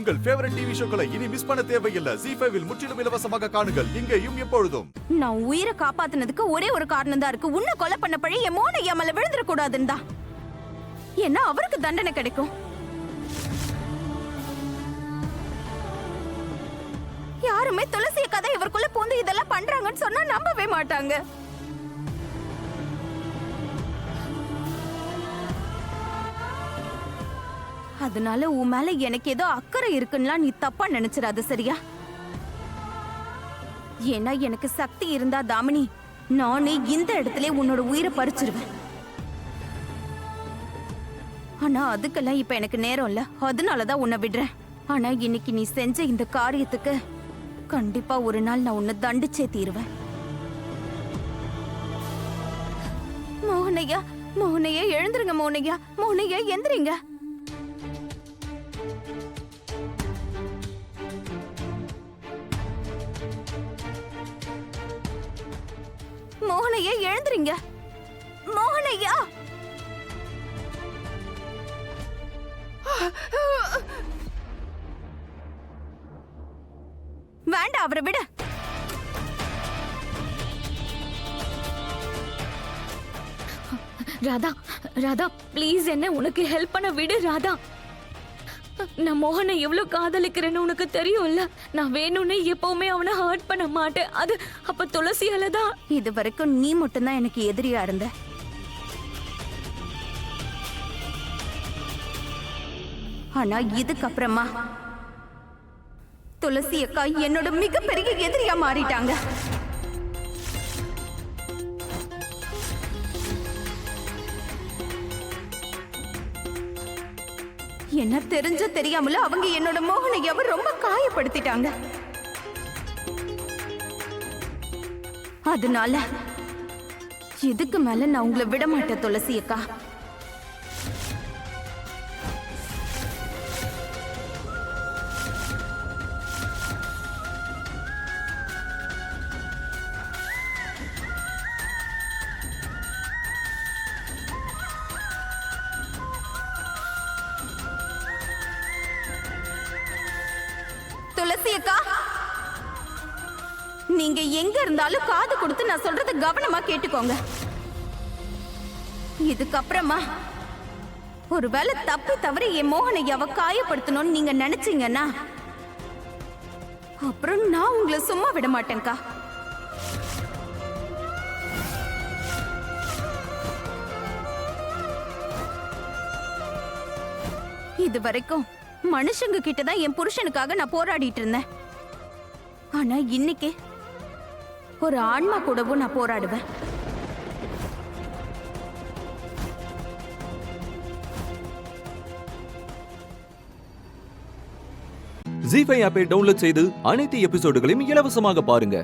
உங்கள் favourite TV ஷோக்களை இனி miss பண்ண தேவையில்லை. ZEE5 இல் முற்றிலும் இலவசமாக காணுங்கள், இங்கேயும் எப்பொழுதும். நான் உயிரை காப்பாத்துனதுக்கு ஒரே ஒரு காரணம் தான் இருக்கு. உன்னை கொலை பண்ண பழி என் மோனையா மேல விழுந்துட கூடாதுன்னு தான். ஏன்னா அவருக்கு தண்டனை கிடைக்கும். யாருமே துளசிய கதை இவருக்குள்ள பூந்து இதெல்லாம் பண்றாங்கன்னு சொன்னா நம்பவே மாட்டாங்க. அதனால உன் மேல எனக்கு ஏதோ அக்கறை இருக்குன்னா நீ தப்பா நினைச்சிடாத, சரியா? ஏன்னா எனக்கு சக்தி இருந்தா தாமினி, நானே இந்த இடத்துல உன்னோட உயிரை பறிச்சிருவேன். ஆனா அதுக்கெல்லாம் இப்ப எனக்கு நேரம் இல்ல, அதனாலதான் உன்னை விடுறேன். ஆனா இன்னைக்கு நீ செஞ்ச இந்த காரியத்துக்கு கண்டிப்பா ஒரு நாள் நான் உன்னை தண்டிச்சே தீருவேன். மோகனையா, மோகனையா எழுந்துருங்க. மோகனையா, மோகனையா எந்திரிங்க. மோகனையா எழுந்துறீங்க. மோகனையா, வேண்டாம், அவரை விட. ராதா, ராதா ப்ளீஸ் என்ன உனக்கு ஹெல்ப் பண்ண விடு ராதா. நான் மோகனை எவ்வளவு காதலிக்கிறேன்னு உனக்கு தெரியும்ல. நான் வேணும்னு எப்பவுமே அவனை ஹர்ட் பண்ண மாட்டேன். அது அப்ப துளசியால தான். இது வரைக்கும் நீ மட்டும்தான் எனக்கு எதிரியா இருந்த. ஆனா இதுக்கப்புறமா துளசி அக்கா என்னோட மிகப்பெரிய எதிரியா மாறிட்டாங்க. என்ன தெரிஞ்ச தெரியாமல அவங்க என்னோட மோகனையாவை ரொம்ப காயப்படுத்திட்டாங்க. அதனால இதுக்கு மேல நான் உங்களை விட மாட்டேன் துளசி அக்கா. துளசி அக்கா, நீங்க எங்க இருந்தாலும் காது கொடுத்து நான் சொல்றத கவனமா கேட்டுக்கோங்க. இதுக்கப்புறமா ஒருவேளை தப்பி தவறி என் மோகனையாவை காயப்படுத்தணும்னு நீங்க நினைச்சீங்கன்னா அப்புறம் நான் உங்களை சும்மா விட மாட்டேன்க்கா. இது வரைக்கும் மனுஷங்க கிட்டதான் என் புருஷனுக்காக நான் போராடிட்டு இருந்தேன். ஆனா இன்னைக்கு ஒரு ஆன்மா கூடவும் நான் போராடுவேன். ZEE5 ஆப்பை டவுன்லோட் செய்து அனைத்து எபிசோடுகளையும் இலவசமாக பாருங்க.